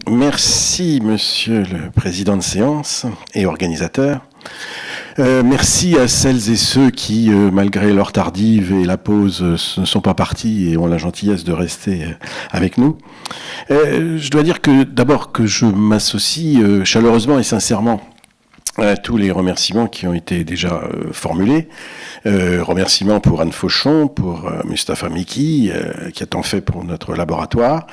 Merci, monsieur le président de séance et organisateur. Merci à celles et ceux qui, malgré l'heure tardive et la pause, ne sont pas partis et ont la gentillesse de rester avec nous. Je dois dire que d'abord que je m'associe chaleureusement et sincèrement à tous les remerciements qui ont été déjà formulés. Remerciements pour Anne Fauchon, pour Mustapha Miki, qui a tant fait pour notre laboratoire.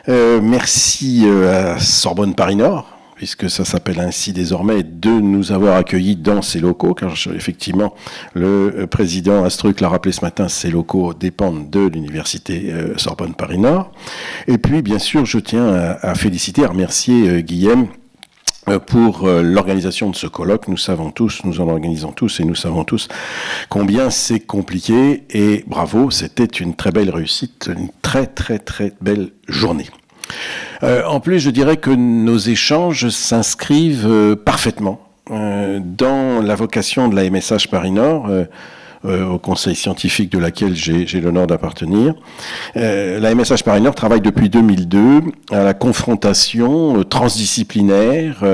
Merci à Sorbonne Paris Nord, puisque ça s'appelle ainsi désormais, de nous avoir accueillis dans ces locaux, car effectivement, le président Astruc l'a rappelé ce matin, ces locaux dépendent de l'université Sorbonne Paris Nord. Et puis, bien sûr, je tiens à féliciter, à remercier Guillaume pour l'organisation de ce colloque. Nous savons tous, nous en organisons tous et nous savons tous combien c'est compliqué et bravo, c'était une très belle réussite, une très très très belle journée. En plus, je dirais que nos échanges s'inscrivent parfaitement dans la vocation de la MSH Paris Nord, au conseil scientifique de laquelle j'ai l'honneur d'appartenir. La MSH Paris Nord travaille depuis 2002 à la confrontation transdisciplinaire,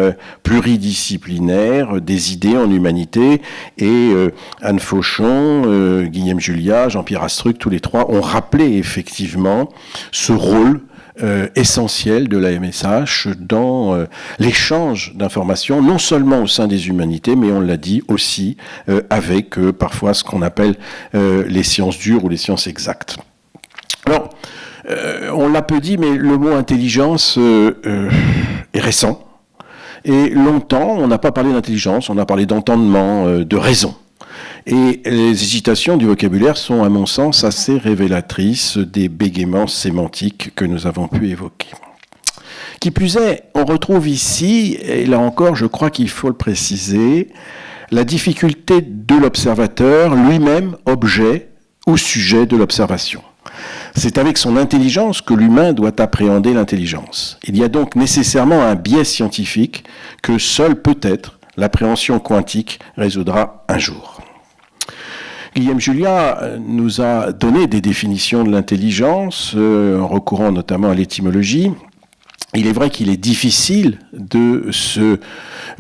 pluridisciplinaire des idées en humanité, et Anne Fauchon, Guillaume Julia, Jean-Pierre Astruc, tous les trois ont rappelé effectivement ce rôle essentiel de la MSH dans l'échange d'informations, non seulement au sein des humanités, mais on l'a dit aussi avec parfois ce qu'on appelle les sciences dures ou les sciences exactes. Alors, on l'a peu dit, mais le mot intelligence est récent. Et longtemps, on n'a pas parlé d'intelligence, on a parlé d'entendement, de raison. Et les hésitations du vocabulaire sont, à mon sens, assez révélatrices des bégaiements sémantiques que nous avons pu évoquer. Qui plus est, on retrouve ici, et là encore, je crois qu'il faut le préciser, la difficulté de l'observateur, lui-même objet ou sujet de l'observation. C'est avec son intelligence que l'humain doit appréhender l'intelligence. Il y a donc nécessairement un biais scientifique que seule peut-être l'appréhension quantique résoudra un jour. Guillaume Julia nous a donné des définitions de l'intelligence, en recourant notamment à l'étymologie. Il est vrai qu'il est difficile de se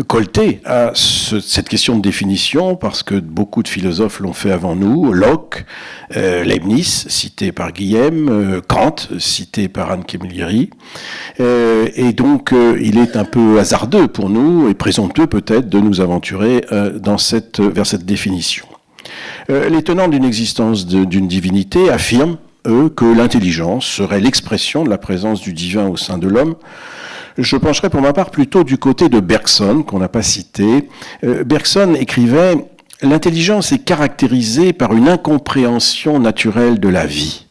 colter à cette question de définition, parce que beaucoup de philosophes l'ont fait avant nous. Locke, Leibniz, cité par Guillaume, Kant, cité par Anne Camilleri. Et donc, il est un peu hasardeux pour nous, et présomptueux peut-être, de nous aventurer vers cette définition. Les tenants d'une existence d'une divinité affirment, eux, que l'intelligence serait l'expression de la présence du divin au sein de l'homme. Je pencherai pour ma part plutôt du côté de Bergson, qu'on n'a pas cité. Bergson écrivait « L'intelligence est caractérisée par une incompréhension naturelle de la vie ».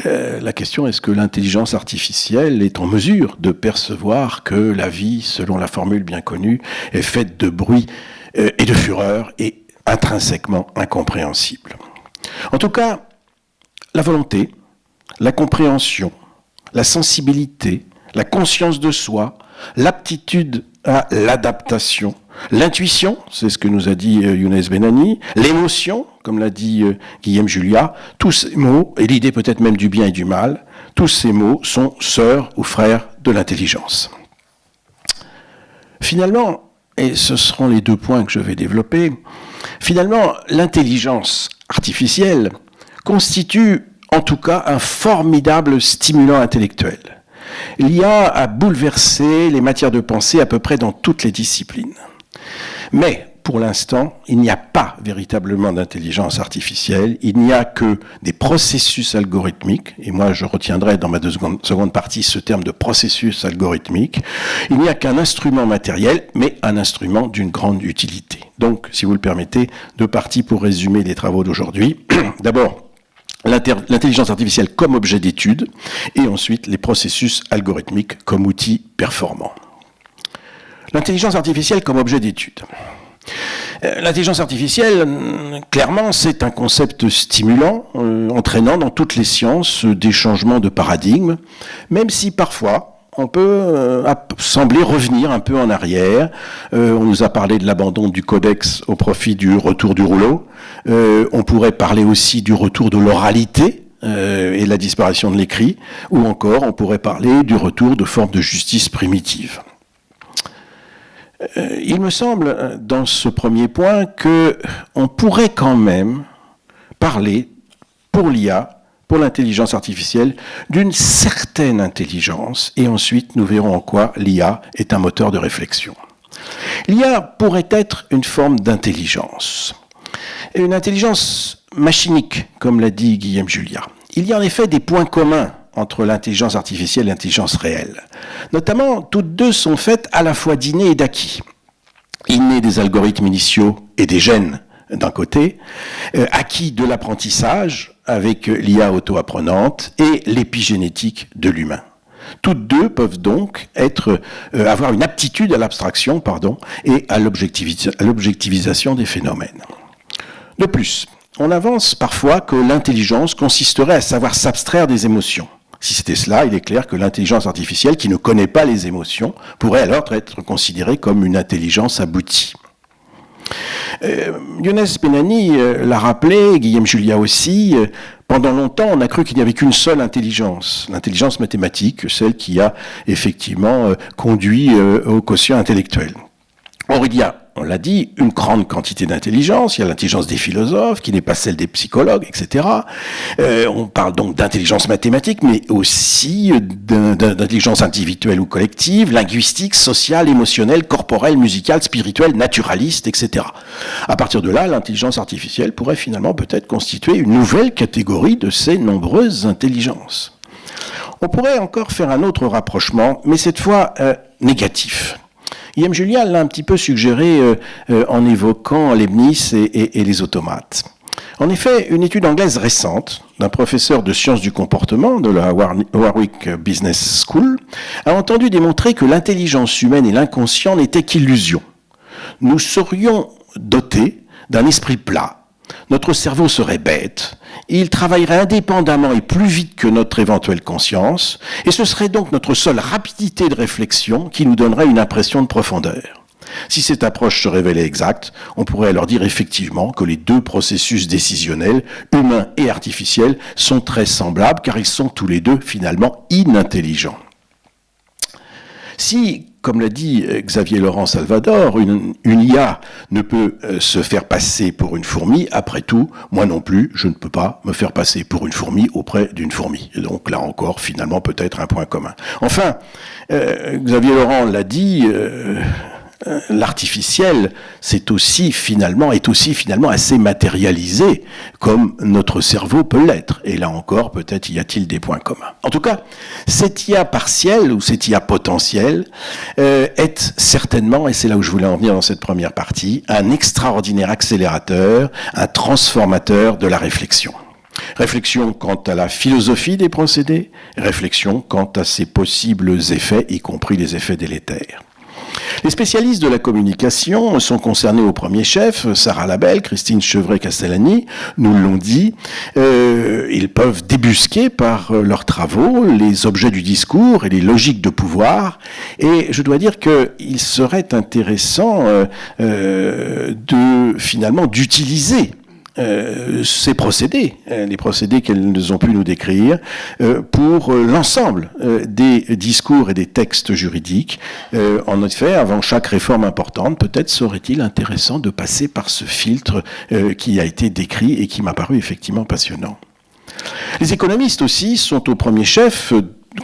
La question, est-ce que l'intelligence artificielle est en mesure de percevoir que la vie, selon la formule bien connue, est faite de bruit et de fureur et intrinsèquement incompréhensible. En tout cas, la volonté, la compréhension, la sensibilité, la conscience de soi, l'aptitude à l'adaptation, l'intuition, c'est ce que nous a dit Younes Benani, l'émotion, comme l'a dit Guillaume Julia, tous ces mots, et l'idée peut-être même du bien et du mal, tous ces mots sont sœurs ou frères de l'intelligence. Finalement, et ce seront les deux points que je vais développer, finalement, l'intelligence artificielle constitue en tout cas un formidable stimulant intellectuel. L'IA a bouleversé les matières de pensée à peu près dans toutes les disciplines. Mais, pour l'instant, il n'y a pas véritablement d'intelligence artificielle, il n'y a que des processus algorithmiques, et moi je retiendrai dans ma seconde partie ce terme de processus algorithmique. Il n'y a qu'un instrument matériel, mais un instrument d'une grande utilité. Donc, si vous le permettez, deux parties pour résumer les travaux d'aujourd'hui. D'abord, l'intelligence artificielle comme objet d'étude, et ensuite les processus algorithmiques comme outil performant. L'intelligence artificielle comme objet d'étude. L'intelligence artificielle, clairement, c'est un concept stimulant, entraînant dans toutes les sciences des changements de paradigme, même si parfois on peut sembler revenir un peu en arrière. On nous a parlé de l'abandon du codex au profit du retour du rouleau. On pourrait parler aussi du retour de l'oralité, et la disparition de l'écrit, ou encore on pourrait parler du retour de formes de justice primitive. Il me semble, dans ce premier point, qu'on pourrait quand même parler, pour l'IA, pour l'intelligence artificielle, d'une certaine intelligence, et ensuite nous verrons en quoi l'IA est un moteur de réflexion. L'IA pourrait être une forme d'intelligence, une intelligence machinique, comme l'a dit Guillaume Julia. Il y a en effet des points communs entre l'intelligence artificielle et l'intelligence réelle. Notamment, toutes deux sont faites à la fois d'inné et d'acquis. Inné des algorithmes initiaux et des gènes d'un côté, acquis de l'apprentissage avec l'IA auto-apprenante et l'épigénétique de l'humain. Toutes deux peuvent donc avoir une aptitude à l'abstraction, et à l'objectivisation des phénomènes. De plus, on avance parfois que l'intelligence consisterait à savoir s'abstraire des émotions. Si c'était cela, il est clair que l'intelligence artificielle, qui ne connaît pas les émotions, pourrait alors être considérée comme une intelligence aboutie. Younes Benani l'a rappelé, Guillaume Julia aussi, pendant longtemps on a cru qu'il n'y avait qu'une seule intelligence, l'intelligence mathématique, celle qui a effectivement conduit au quotient intellectuel. Or il y a, on l'a dit, une grande quantité d'intelligence. Il y a l'intelligence des philosophes, qui n'est pas celle des psychologues, etc. On parle donc d'intelligence mathématique, mais aussi d'intelligence individuelle ou collective, linguistique, sociale, émotionnelle, corporelle, musicale, spirituelle, naturaliste, etc. À partir de là, l'intelligence artificielle pourrait finalement peut-être constituer une nouvelle catégorie de ces nombreuses intelligences. On pourrait encore faire un autre rapprochement, mais cette fois négatif. Guillaume Julia l'a un petit peu suggéré en évoquant Leibniz et les automates. En effet, une étude anglaise récente d'un professeur de sciences du comportement de la Warwick Business School a entendu démontrer que l'intelligence humaine et l'inconscient n'étaient qu'illusions. Nous serions dotés d'un esprit plat. Notre cerveau serait bête, il travaillerait indépendamment et plus vite que notre éventuelle conscience, et ce serait donc notre seule rapidité de réflexion qui nous donnerait une impression de profondeur. Si cette approche se révélait exacte, on pourrait alors dire effectivement que les deux processus décisionnels, humains et artificiels, sont très semblables, car ils sont tous les deux finalement inintelligents. Si, comme l'a dit Xavier Laurent Salvador, une IA ne peut se faire passer pour une fourmi, après tout, moi non plus, je ne peux pas me faire passer pour une fourmi auprès d'une fourmi. Et donc là encore, finalement, peut-être un point commun. Enfin, Xavier Laurent l'a dit, l'artificiel est aussi finalement assez matérialisé comme notre cerveau peut l'être. Et là encore, peut-être y a-t-il des points communs. En tout cas, cette IA partielle ou cette IA potentielle est certainement, et c'est là où je voulais en venir dans cette première partie, un extraordinaire accélérateur, un transformateur de la réflexion. Réflexion quant à la philosophie des procédés, réflexion quant à ses possibles effets, y compris les effets délétères. Les spécialistes de la communication sont concernés au premier chef, Sarah Labelle, Christine Chevret-Castellani, nous l'ont dit. Ils peuvent débusquer par leurs travaux les objets du discours et les logiques de pouvoir. Et je dois dire qu'il serait intéressant d'utiliser ces procédés, les procédés qu'elles ont pu nous décrire, pour l'ensemble des discours et des textes juridiques. En effet, avant chaque réforme importante, peut-être serait-il intéressant de passer par ce filtre qui a été décrit et qui m'a paru effectivement passionnant. Les économistes aussi sont au premier chef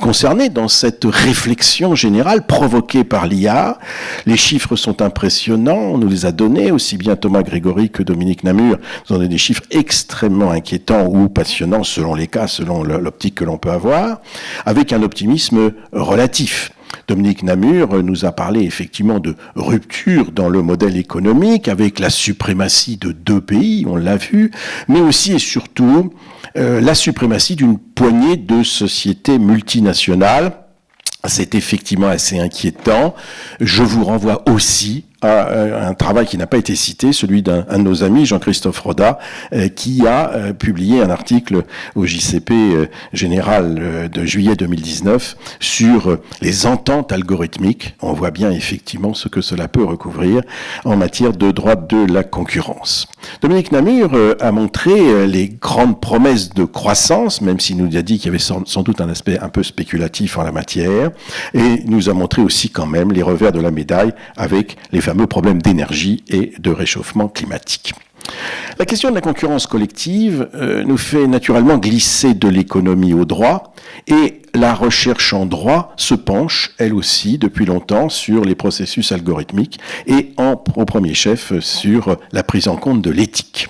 concernés dans cette réflexion générale provoquée par l'IA. Les chiffres sont impressionnants, on nous les a donnés, aussi bien Thomas Grégory que Dominique Namur nous ont donné des chiffres extrêmement inquiétants ou passionnants selon les cas, selon l'optique que l'on peut avoir, avec un optimisme relatif. Dominique Namur nous a parlé effectivement de rupture dans le modèle économique avec la suprématie de deux pays, on l'a vu, mais aussi et surtout la suprématie d'une poignée de sociétés multinationales. C'est effectivement assez inquiétant. Je vous renvoie aussi à un travail qui n'a pas été cité, celui d'un de nos amis, Jean-Christophe Roda, qui a publié un article au JCP général de juillet 2019 sur les ententes algorithmiques. On voit bien effectivement ce que cela peut recouvrir en matière de droit de la concurrence. Dominique Namur a montré les grandes promesses de croissance, même s'il nous a dit qu'il y avait sans doute un aspect un peu spéculatif en la matière, et nous a montré aussi quand même les revers de la médaille avec les fameux problèmes d'énergie et de réchauffement climatique. La question de la concurrence collective nous fait naturellement glisser de l'économie au droit, et la recherche en droit se penche, elle aussi, depuis longtemps, sur les processus algorithmiques et au premier chef sur la prise en compte de l'éthique.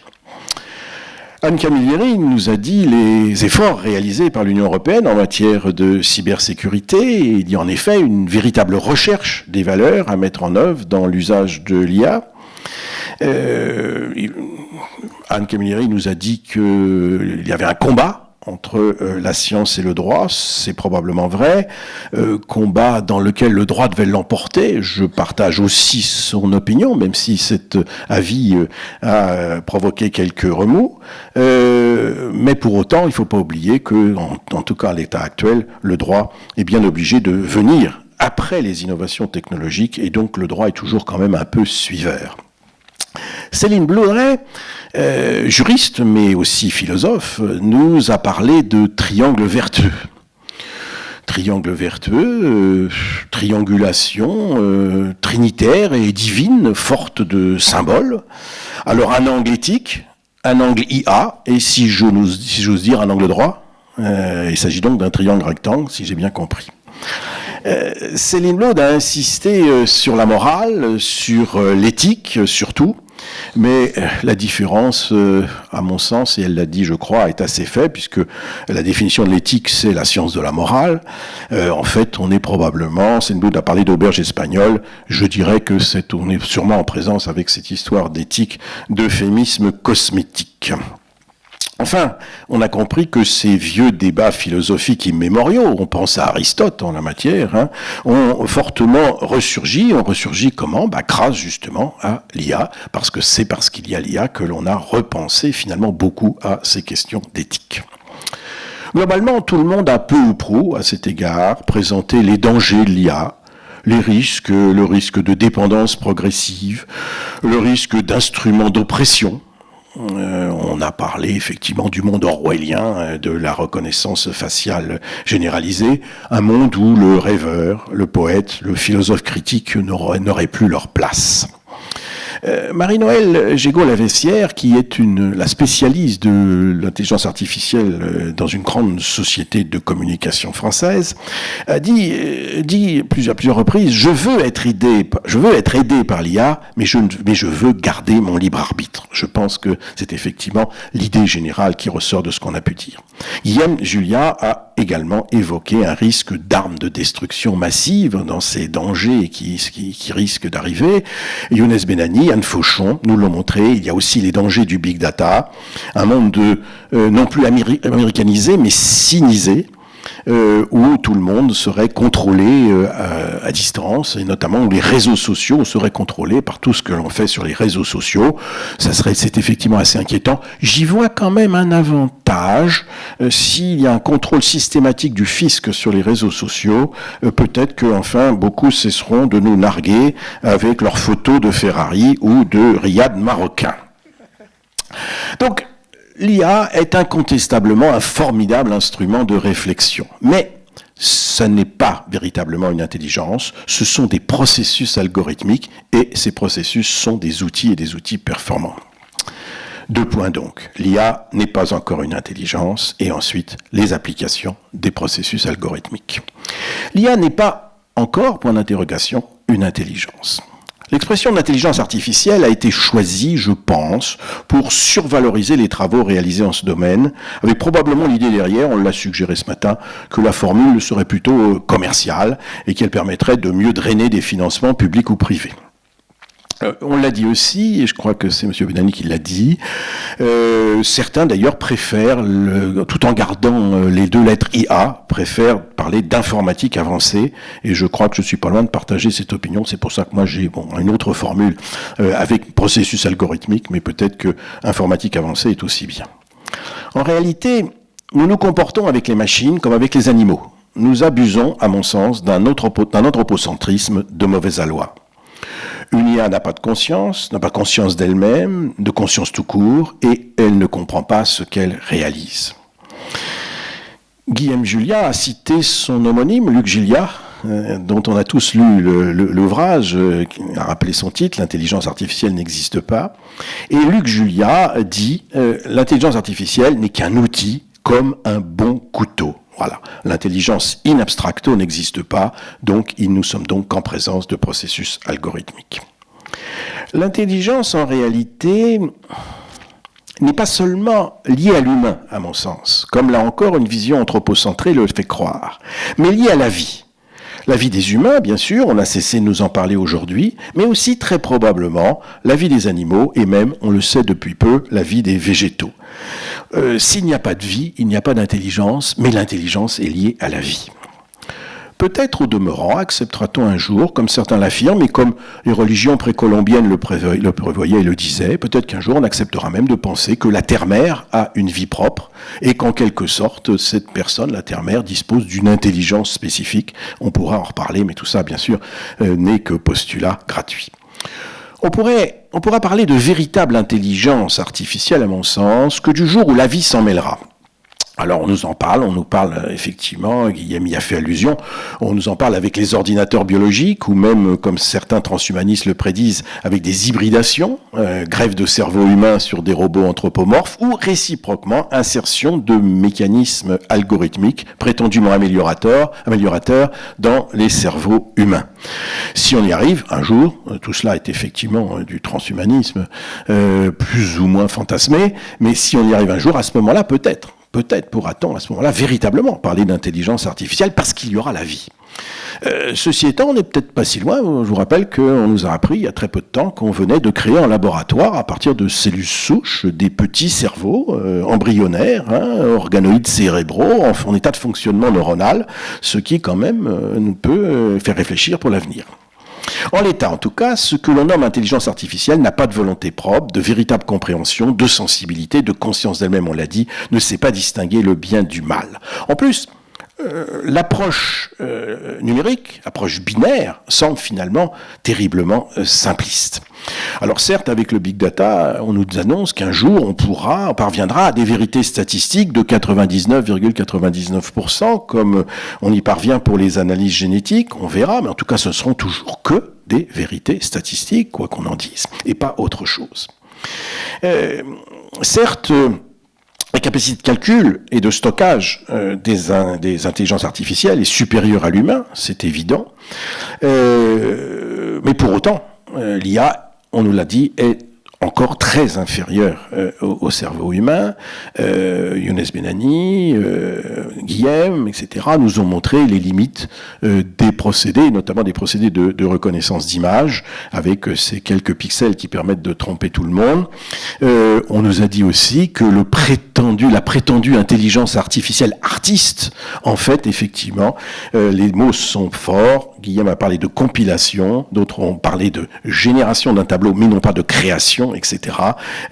Anne Camilleri nous a dit les efforts réalisés par l'Union européenne en matière de cybersécurité. Il y a en effet une véritable recherche des valeurs à mettre en œuvre dans l'usage de l'IA. Anne Camilleri nous a dit qu'il y avait un combat entre la science et le droit, c'est probablement vrai, combat dans lequel le droit devait l'emporter. Je partage aussi son opinion, même si cet avis a provoqué quelques remous, mais pour autant, il ne faut pas oublier que, en tout cas à l'état actuel, le droit est bien obligé de venir après les innovations technologiques, et donc le droit est toujours quand même un peu suiveur. Céline Bloudret, juriste mais aussi philosophe, nous a parlé de triangle vertueux. Triangle vertueux, triangulation trinitaire et divine, forte de symboles. Alors un angle éthique, un angle IA, et si j'ose dire un angle droit. Il s'agit donc d'un triangle rectangle, si j'ai bien compris. Céline Bloud a insisté sur la morale, sur l'éthique surtout, mais la différence, à mon sens, et elle l'a dit je crois, est assez faible, puisque la définition de l'éthique c'est la science de la morale. En fait, on est probablement, Céline Bloud a parlé d'auberge espagnole, je dirais que on est sûrement en présence avec cette histoire d'éthique d'euphémisme cosmétique. Enfin, on a compris que ces vieux débats philosophiques immémoriaux, on pense à Aristote en la matière, ont fortement ressurgi. On ressurgit comment ? Grâce justement à l'IA, parce que c'est parce qu'il y a l'IA que l'on a repensé finalement beaucoup à ces questions d'éthique. Globalement, tout le monde a peu ou prou, à cet égard, présenté les dangers de l'IA, les risques, le risque de dépendance progressive, le risque d'instruments d'oppression. On a parlé effectivement du monde orwellien, de la reconnaissance faciale généralisée, un monde où le rêveur, le poète, le philosophe critique n'auraient plus leur place. Marie-Noëlle Gégaud-Lavessière, qui est la spécialiste de l'intelligence artificielle dans une grande société de communication française, a dit plusieurs reprises, je veux être aidé par l'IA, mais je veux garder mon libre arbitre. Je pense que c'est effectivement l'idée générale qui ressort de ce qu'on a pu dire. Guillaume Julia a également évoqué un risque d'armes de destruction massive dans ces dangers qui risquent d'arriver. Younes Benani, Anne Fauchon nous l'ont montré, il y a aussi les dangers du big data, un monde non plus américanisé mais cynisé, où tout le monde serait contrôlé à distance, et notamment où les réseaux sociaux seraient contrôlés par tout ce que l'on fait sur les réseaux sociaux. C'est effectivement assez inquiétant. J'y vois quand même un avantage. S'il y a un contrôle systématique du fisc sur les réseaux sociaux, peut-être que enfin beaucoup cesseront de nous narguer avec leurs photos de Ferrari ou de riad marocain. Donc, l'IA est incontestablement un formidable instrument de réflexion. Mais ça n'est pas véritablement une intelligence, ce sont des processus algorithmiques et ces processus sont des outils et des outils performants. 2 points donc. L'IA n'est pas encore une intelligence et ensuite les applications des processus algorithmiques. L'IA n'est pas encore, point d'interrogation, une intelligence. L'expression d'intelligence artificielle a été choisie, je pense, pour survaloriser les travaux réalisés en ce domaine, avec probablement l'idée derrière, on l'a suggéré ce matin, que la formule serait plutôt commerciale et qu'elle permettrait de mieux drainer des financements publics ou privés. On l'a dit aussi, et je crois que c'est M. Benani qui l'a dit, certains d'ailleurs préfèrent, tout en gardant les 2 lettres IA, préfèrent parler d'informatique avancée, et je crois que je ne suis pas loin de partager cette opinion. C'est pour ça que moi j'ai une autre formule avec processus algorithmique, mais peut-être que informatique avancée est aussi bien. En réalité, nous nous comportons avec les machines comme avec les animaux. Nous abusons, à mon sens, d'un anthropocentrisme de mauvaise aloi. Une IA n'a pas de conscience d'elle-même, de conscience tout court, et elle ne comprend pas ce qu'elle réalise. Guillaume Julliat a cité son homonyme, Luc Gilliat, dont on a tous lu l'ouvrage, qui a rappelé son titre, L'intelligence artificielle n'existe pas. Et Luc Gilliat dit l'intelligence artificielle n'est qu'un outil comme un bon couteau. Voilà. L'intelligence in abstracto n'existe pas, donc nous sommes donc en présence de processus algorithmiques. L'intelligence, en réalité, n'est pas seulement liée à l'humain, à mon sens, comme là encore une vision anthropocentrée le fait croire, mais liée à la vie. La vie des humains, bien sûr, on a cessé de nous en parler aujourd'hui, mais aussi très probablement la vie des animaux et même, on le sait depuis peu, la vie des végétaux. S'il n'y a pas de vie, il n'y a pas d'intelligence, mais l'intelligence est liée à la vie. Peut-être au demeurant acceptera-t-on un jour, comme certains l'affirment, et comme les religions précolombiennes le prévoyaient et le disaient, peut-être qu'un jour on acceptera même de penser que la terre-mère a une vie propre et qu'en quelque sorte, cette personne, la terre-mère, dispose d'une intelligence spécifique. On pourra en reparler, mais tout ça, bien sûr, n'est que postulat gratuit. On pourra parler de véritable intelligence artificielle, à mon sens, que du jour où la vie s'en mêlera. Alors on nous parle effectivement, Guillaume y a fait allusion, on nous en parle avec les ordinateurs biologiques ou même, comme certains transhumanistes le prédisent, avec des hybridations, greffe de cerveau humain sur des robots anthropomorphes ou réciproquement insertion de mécanismes algorithmiques prétendument améliorateurs dans les cerveaux humains. Si on y arrive un jour, tout cela est effectivement du transhumanisme plus ou moins fantasmé, mais si on y arrive un jour, à ce moment-là, peut-être pourra-t-on à ce moment-là véritablement parler d'intelligence artificielle parce qu'il y aura la vie. Ceci étant, on n'est peut-être pas si loin. Je vous rappelle qu'on nous a appris il y a très peu de temps qu'on venait de créer en laboratoire, à partir de cellules souches, des petits cerveaux embryonnaires, organoïdes cérébraux, en état de fonctionnement neuronal, ce qui quand même nous peut faire réfléchir pour l'avenir. En l'état, en tout cas, ce que l'on nomme intelligence artificielle n'a pas de volonté propre, de véritable compréhension, de sensibilité, de conscience d'elle-même, on l'a dit, ne sait pas distinguer le bien du mal. En plus, l'approche numérique, l'approche binaire, semble finalement terriblement simpliste. Alors certes, avec le big data, on nous annonce qu'un jour, on parviendra à des vérités statistiques de 99,99%, comme on y parvient pour les analyses génétiques, on verra, mais en tout cas, ce seront toujours que des vérités statistiques, quoi qu'on en dise, et pas autre chose. Certes, la capacité de calcul et de stockage des intelligences artificielles est supérieure à l'humain, c'est évident. Mais pour autant, l'IA, on nous l'a dit, est encore très inférieur au cerveau humain. Younes Benani, Guillaume, etc. nous ont montré les limites des procédés, notamment des procédés de reconnaissance d'images, avec ces quelques pixels qui permettent de tromper tout le monde. On nous a dit aussi que la prétendue intelligence artificielle artiste, en fait, effectivement, les mots sont forts. Guillaume a parlé de compilation, d'autres ont parlé de génération d'un tableau, mais non pas de création, etc.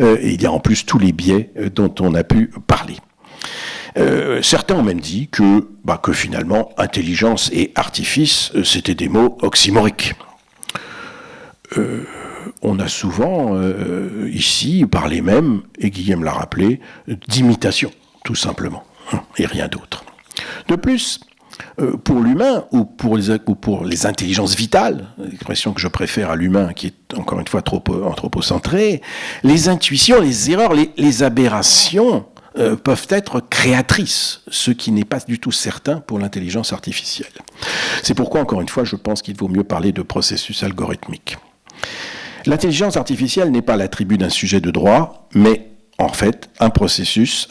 Et il y a en plus tous les biais dont on a pu parler. Certains ont même dit que finalement, intelligence et artifice, c'était des mots oxymoriques. On a souvent, ici, parlé même, et Guillaume l'a rappelé, d'imitation, tout simplement, et rien d'autre. De plus, pour l'humain ou pour les intelligences vitales, l'expression que je préfère à l'humain qui est encore une fois trop anthropocentrée, les intuitions, les erreurs, les aberrations peuvent être créatrices, ce qui n'est pas du tout certain pour l'intelligence artificielle. C'est pourquoi, encore une fois, je pense qu'il vaut mieux parler de processus algorithmique. L'intelligence artificielle n'est pas l'attribut d'un sujet de droit, mais en fait, un processus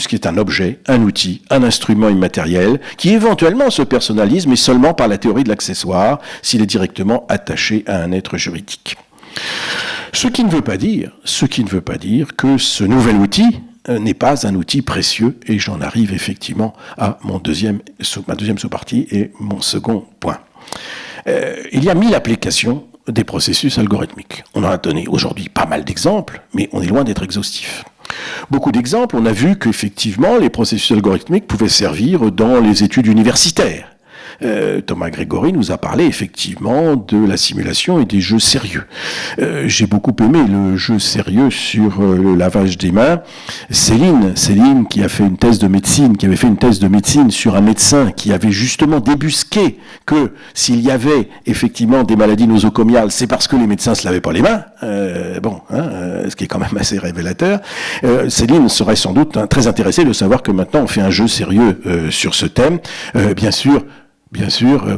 qui est un objet, un outil, un instrument immatériel, qui éventuellement se personnalise, mais seulement par la théorie de l'accessoire, s'il est directement attaché à un être juridique. Ce qui ne veut pas dire que ce nouvel outil n'est pas un outil précieux, et j'en arrive effectivement à ma deuxième sous-partie et mon second point. Il y a 1000 applications des processus algorithmiques. On en a donné aujourd'hui pas mal d'exemples, mais on est loin d'être exhaustif. Beaucoup d'exemples, on a vu qu'effectivement, les processus algorithmiques pouvaient servir dans les études universitaires. Thomas Grégory nous a parlé effectivement de la simulation et des jeux sérieux. J'ai beaucoup aimé le jeu sérieux sur le lavage des mains. Céline qui a fait une thèse de médecine, qui avait fait une thèse de médecine sur un médecin qui avait justement débusqué que s'il y avait effectivement des maladies nosocomiales, c'est parce que les médecins se lavaient pas les mains. Ce qui est quand même assez révélateur. Céline serait sans doute très intéressée de savoir que maintenant on fait un jeu sérieux sur ce thème. Bien sûr,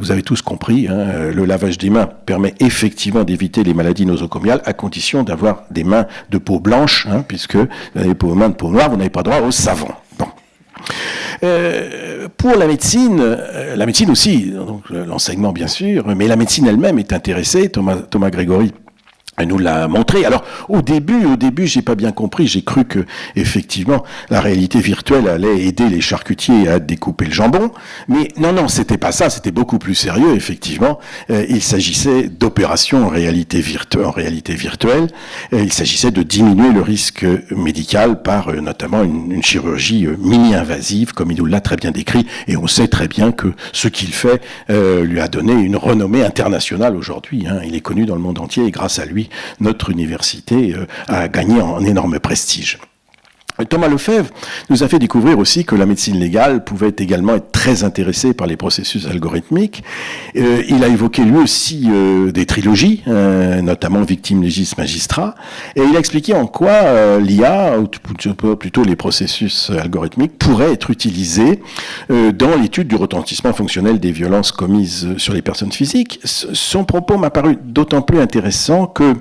vous avez tous compris, le lavage des mains permet effectivement d'éviter les maladies nosocomiales à condition d'avoir des mains de peau blanche, puisque vous avez des mains de peau noire, vous n'avez pas droit au savon. Bon. Pour la médecine aussi, donc l'enseignement bien sûr, mais la médecine elle-même est intéressée. Thomas Grégory nous l'a montré. Alors, au début, j'ai pas bien compris. J'ai cru que, effectivement, la réalité virtuelle allait aider les charcutiers à découper le jambon. Mais non, c'était pas ça. C'était beaucoup plus sérieux, effectivement. Il s'agissait d'opérations en réalité virtuelle. Il s'agissait de diminuer le risque médical par, notamment, une chirurgie mini-invasive, comme il nous l'a très bien décrit. Et on sait très bien que ce qu'il fait lui a donné une renommée internationale aujourd'hui. Il est connu dans le monde entier et grâce à lui, notre université a gagné en énorme prestige. Thomas Lefebvre nous a fait découvrir aussi que la médecine légale pouvait également être très intéressée par les processus algorithmiques. Il a évoqué lui aussi des trilogies, notamment Victime, Légis, Magistrat, et il a expliqué en quoi l'IA, ou plutôt les processus algorithmiques, pourraient être utilisés dans l'étude du retentissement fonctionnel des violences commises sur les personnes physiques. Son propos m'a paru d'autant plus intéressant que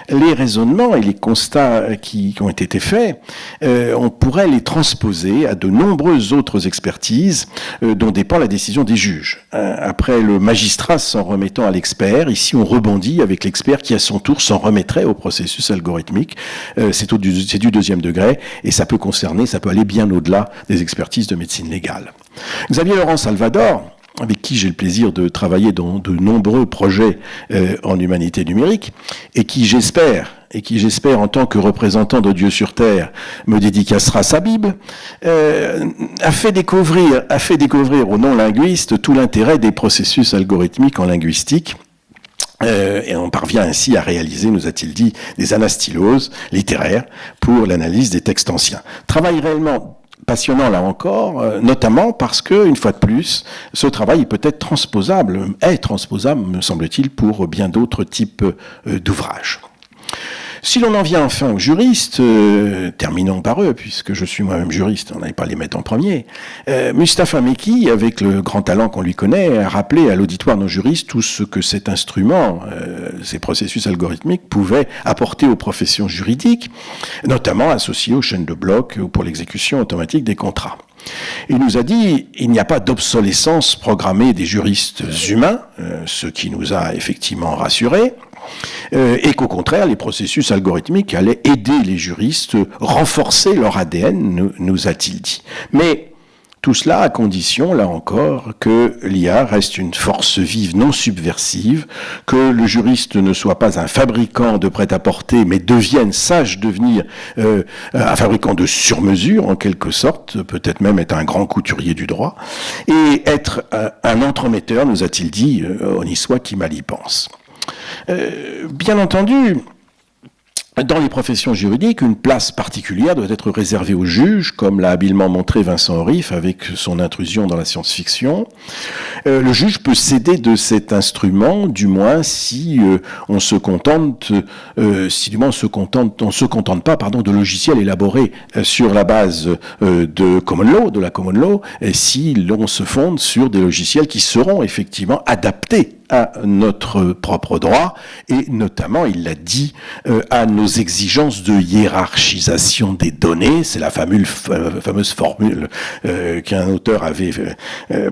les raisonnements et les constats qui ont été faits, on pourrait les transposer à de nombreuses autres expertises dont dépend la décision des juges. Après le magistrat s'en remettant à l'expert, ici on rebondit avec l'expert qui à son tour s'en remettrait au processus algorithmique. C'est du deuxième degré et ça peut aller bien au-delà des expertises de médecine légale. Xavier Laurent Salvador, avec qui j'ai le plaisir de travailler dans de nombreux projets en humanité numérique, et qui j'espère en tant que représentant de Dieu sur terre me dédicacera sa Bible, a fait découvrir aux non-linguistes tout l'intérêt des processus algorithmiques en linguistique. Et on parvient ainsi à réaliser, nous a-t-il dit, des anastyloses littéraires pour l'analyse des textes anciens. Travail réellement passionnant là encore, notamment parce que, une fois de plus, ce travail est peut-être transposable, me semble-t-il, pour bien d'autres types d'ouvrages. Si l'on en vient enfin aux juristes, terminons par eux, puisque je suis moi-même juriste, on n'allait pas les mettre en premier. Mustapha Mekki, avec le grand talent qu'on lui connaît, a rappelé à l'auditoire non juriste tout ce que cet instrument, ces processus algorithmiques, pouvaient apporter aux professions juridiques, notamment associées aux chaînes de blocs ou pour l'exécution automatique des contrats. Il nous a dit il n'y a pas d'obsolescence programmée des juristes humains, ce qui nous a effectivement rassurés, et qu'au contraire, les processus algorithmiques allaient aider les juristes, renforcer leur ADN, nous a-t-il dit. Mais tout cela à condition, là encore, que l'IA reste une force vive non subversive, que le juriste ne soit pas un fabricant de prêt-à-porter, mais sache devenir un fabricant de sur-mesure, en quelque sorte, peut-être même être un grand couturier du droit, et être un entremetteur, nous a-t-il dit, on y soit qui mal y pense. Bien entendu, dans les professions juridiques, une place particulière doit être réservée aux juges, comme l'a habilement montré Vincent Orif avec son intrusion dans la science-fiction. Le juge peut s'aider de cet instrument, du moins si on se contente pas, de logiciels élaborés sur la base de la common law, et si l'on se fonde sur des logiciels qui seront effectivement adaptés à notre propre droit, et notamment, il l'a dit, à nos exigences de hiérarchisation des données. C'est la fameuse formule qu'un auteur avait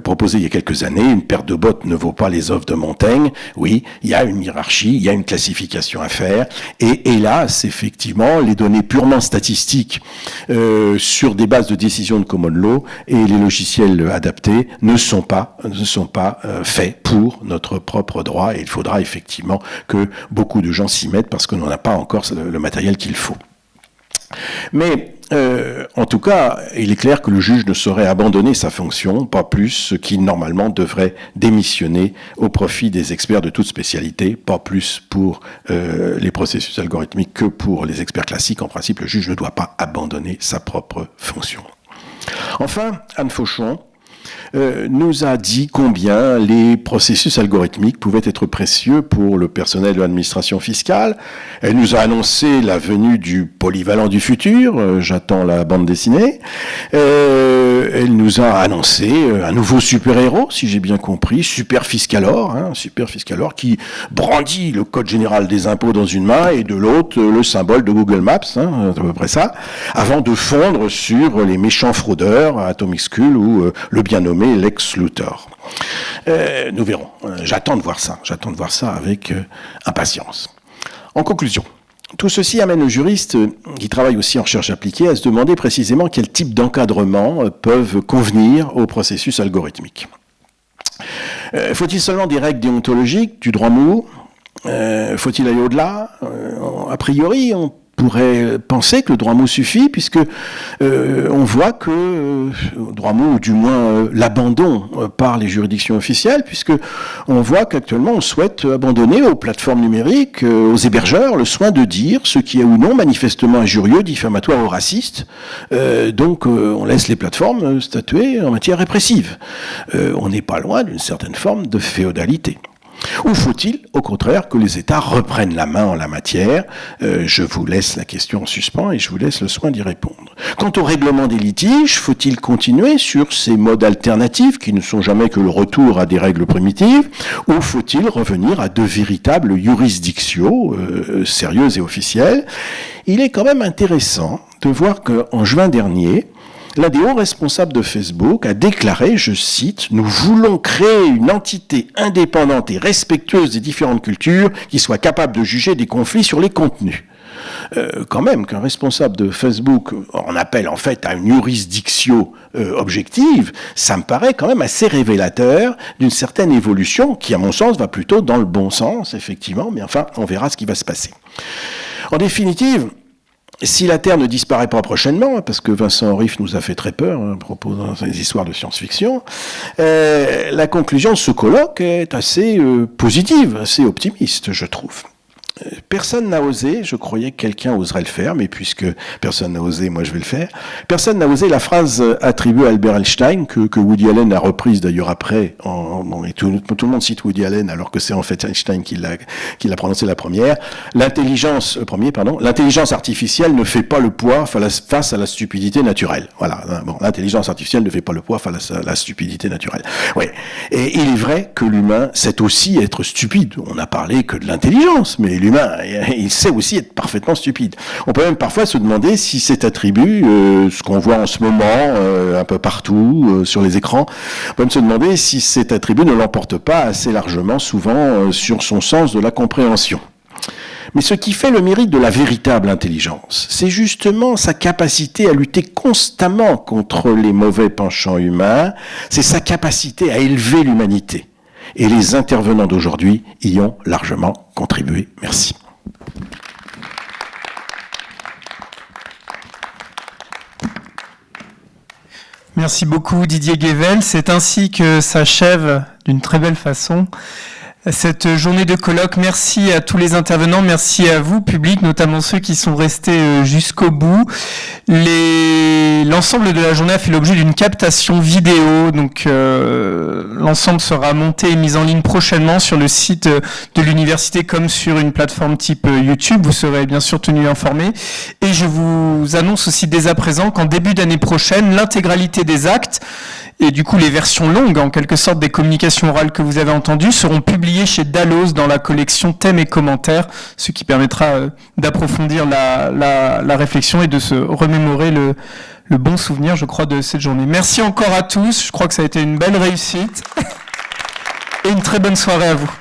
proposée il y a quelques années. Une paire de bottes ne vaut pas les œuvres de Montaigne. Oui, il y a une hiérarchie, il y a une classification à faire, et hélas, effectivement, les données purement statistiques sur des bases de décision de common law et les logiciels adaptés ne sont pas faits pour notre propre droit, et il faudra effectivement que beaucoup de gens s'y mettent parce qu'on n'en a pas encore le matériel qu'il faut. Mais En tout cas, il est clair que le juge ne saurait abandonner sa fonction, pas plus qu'il normalement devrait démissionner au profit des experts de toute spécialité, pas plus pour les processus algorithmiques que pour les experts classiques. En principe, le juge ne doit pas abandonner sa propre fonction. Enfin, Anne Fauchon nous a dit combien les processus algorithmiques pouvaient être précieux pour le personnel de l'administration fiscale. Elle nous a annoncé la venue du polyvalent du futur, j'attends la bande dessinée. Elle nous a annoncé un nouveau super-héros, si j'ai bien compris, Super Fiscalor, Super Fiscalor qui brandit le code général des impôts dans une main et de l'autre le symbole de Google Maps, c'est à peu près ça, avant de fondre sur les méchants fraudeurs, Atomic Skull ou le bien nommé Lex Luthor. Nous verrons. J'attends de voir ça avec impatience. En conclusion, tout ceci amène le juriste, qui travaille aussi en recherche appliquée, à se demander précisément quel type d'encadrement peuvent convenir au processus algorithmique. Faut-il seulement des règles déontologiques, du droit mou ? Faut-il aller au-delà ? A priori, on pourrait penser que le droit mot suffit, puisque on voit que droit mot, ou du moins l'abandon par les juridictions officielles, puisque on voit qu'actuellement on souhaite abandonner aux plateformes numériques, aux hébergeurs, le soin de dire ce qui est ou non manifestement injurieux, diffamatoire ou raciste. Donc on laisse les plateformes statuer en matière répressive. On n'est pas loin d'une certaine forme de féodalité. Ou faut-il, au contraire, que les États reprennent la main en la matière ? Je vous laisse la question en suspens et je vous laisse le soin d'y répondre. Quant au règlement des litiges, faut-il continuer sur ces modes alternatifs qui ne sont jamais que le retour à des règles primitives ? Ou faut-il revenir à de véritables juridictions sérieuses et officielles ? Il est quand même intéressant de voir qu'en juin dernier, l'un des hauts responsables de Facebook a déclaré, je cite, « Nous voulons créer une entité indépendante et respectueuse des différentes cultures qui soit capable de juger des conflits sur les contenus. » Quand même, qu'un responsable de Facebook en appelle en fait à une jurisdiction objective, ça me paraît quand même assez révélateur d'une certaine évolution qui, à mon sens, va plutôt dans le bon sens, effectivement, mais enfin, on verra ce qui va se passer. En définitive, si la Terre ne disparaît pas prochainement, parce que Vincent Riff nous a fait très peur à propos des histoires de science-fiction, la conclusion de ce colloque est assez positive, assez optimiste, je trouve. Personne n'a osé, je croyais que quelqu'un oserait le faire, mais puisque personne n'a osé, moi je vais le faire. Personne n'a osé la phrase attribuée à Albert Einstein, que Woody Allen a reprise d'ailleurs après, et tout le monde cite Woody Allen, alors que c'est en fait Einstein qui l'a prononcé la première. L'intelligence artificielle ne fait pas le poids face à la stupidité naturelle. Voilà, bon, l'intelligence artificielle ne fait pas le poids face à la stupidité naturelle. Oui. Et il est vrai que l'humain sait aussi être stupide. On n'a parlé que de l'intelligence, mais l'humain, il sait aussi être parfaitement stupide. On peut même parfois se demander si cet attribut, ce qu'on voit en ce moment un peu partout sur les écrans, on peut même se demander si cet attribut ne l'emporte pas assez largement, souvent, sur son sens de la compréhension. Mais ce qui fait le mérite de la véritable intelligence, c'est justement sa capacité à lutter constamment contre les mauvais penchants humains, c'est sa capacité à élever l'humanité. Et les intervenants d'aujourd'hui y ont largement contribué. Merci. Merci beaucoup Didier Guével. C'est ainsi que s'achève d'une très belle façon cette journée de colloque. Merci à tous les intervenants, merci à vous, public, notamment ceux qui sont restés jusqu'au bout. L'ensemble de la journée a fait l'objet d'une captation vidéo, donc l'ensemble sera monté et mis en ligne prochainement sur le site de l'université comme sur une plateforme type YouTube. Vous serez bien sûr tenus informés. Et je vous annonce aussi dès à présent qu'en début d'année prochaine, l'intégralité des actes et du coup les versions longues, en quelque sorte, des communications orales que vous avez entendues seront publiées chez Dalloz dans la collection Thèmes et commentaires, ce qui permettra d'approfondir la réflexion et de se remémorer le bon souvenir, je crois, de cette journée. Merci encore à tous, je crois que ça a été une belle réussite et une très bonne soirée à vous.